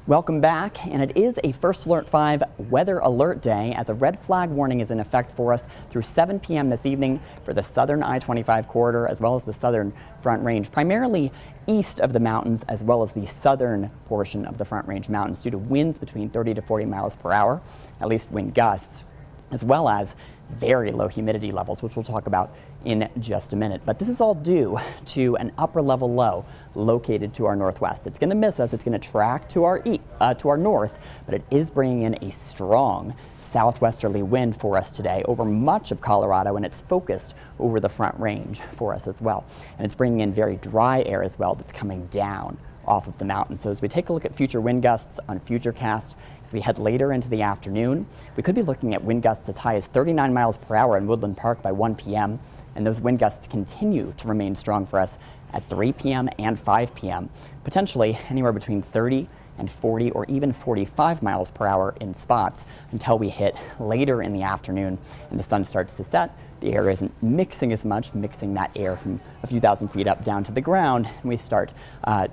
Welcome back, and it is a First Alert 5 weather alert day as a red flag warning is in effect for us through 7 p.m. this evening for the southern I-25 corridor as well as the southern Front Range, primarily east of the mountains as well as the southern portion of the Front Range mountains due to winds between 30 to 40 miles per hour, at least wind gusts, as well as very low humidity levels, which we'll talk about in just a minute. But this is all due to an upper level low located to our northwest. It's going to miss us. It's going to track to our north, but it is bringing in a strong southwesterly wind for us today over much of Colorado, and it's focused over the Front Range for us as well. And it's bringing in very dry air as well that's coming down off of the mountain. So as we take a look at future wind gusts on Futurecast, as we head later into the afternoon, we could be looking at wind gusts as high as 39 miles per hour in Woodland Park by 1 p.m. And those wind gusts continue to remain strong for us at 3 p.m. and 5 p.m., potentially anywhere between 30 and 40 or even 45 miles per hour in spots until we hit later in the afternoon and the sun starts to set. The air isn't mixing as much, mixing that air from a few thousand feet up down to the ground, and we start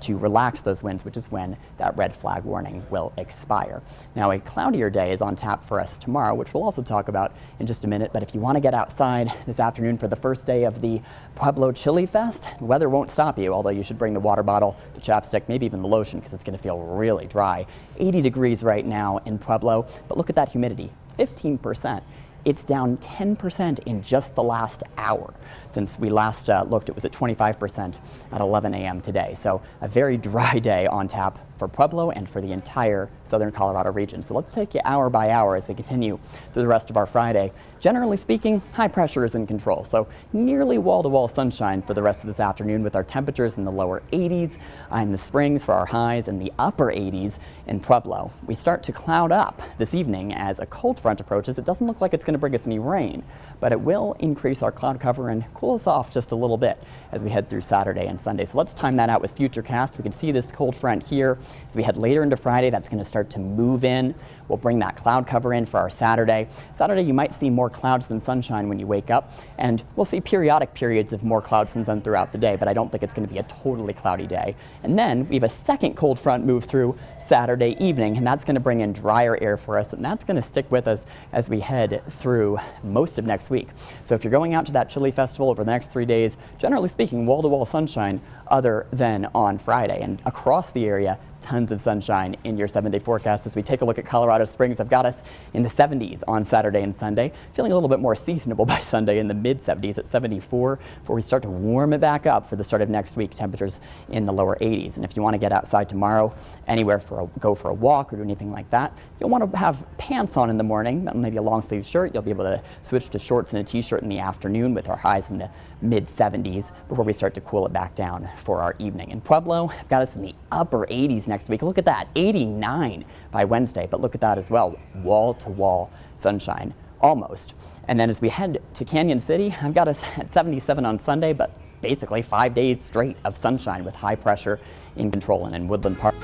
to relax those winds, which is when that red flag warning will expire. Now, a cloudier day is on tap for us tomorrow, which we'll also talk about in just a minute, but if you want to get outside this afternoon for the first day of the Pueblo Chili Fest, the weather won't stop you, although you should bring the water bottle, the chapstick, maybe even the lotion, because it's going to feel really dry. 80 degrees right now in Pueblo, but look at that humidity, 15%. It's down 10% in just the last hour. Since we last looked, it was at 25% at 11 a.m. today. So a very dry day on tap for Pueblo and for the entire southern Colorado region. So let's take you hour by hour as we continue through the rest of our Friday. Generally speaking, high pressure is in control. So nearly wall-to-wall sunshine for the rest of this afternoon with our temperatures in the lower 80s in the Springs for our highs and the upper 80s in Pueblo. We start to cloud up this evening as a cold front approaches. It doesn't look like it's going to bring us any rain, but it will increase our cloud cover and cool us off just a little bit as we head through Saturday and Sunday. So let's time that out with Futurecast. We can see this cold front here as we head later into Friday. That's going to start to move in. We'll bring that cloud cover in for our Saturday. Saturday, you might see more clouds than sunshine when you wake up, and we'll see periodic periods of more clouds than sun throughout the day, but I don't think it's going to be a totally cloudy day. And then we have a second cold front move through Saturday evening, and that's going to bring in drier air for us, and that's going to stick with us as we head through most of next week. So if you're going out to that chili festival over the next 3 days, generally speaking, wall-to-wall sunshine other than on Friday, and across the area, tons of sunshine in your 7-day forecast. As we take a look at Colorado Springs, I've got us in the 70s on Saturday and Sunday, feeling a little bit more seasonable by Sunday in the mid-70s at 74 before we start to warm it back up for the start of next week, temperatures in the lower 80s. And if you want to get outside tomorrow, anywhere go for a walk or do anything like that, you'll want to have pants on in the morning, maybe a long sleeve shirt. You'll be able to switch to shorts and a t-shirt in the afternoon with our highs in the mid-70s before we start to cool it back down for our evening. In Pueblo, I've got us in the upper 80s next week. Look at that, 89 by Wednesday, but look at that as well, wall-to-wall sunshine, almost. And then as we head to Canyon City, I've got us at 77 on Sunday, but basically 5 days straight of sunshine with high pressure in control and in Woodland Park.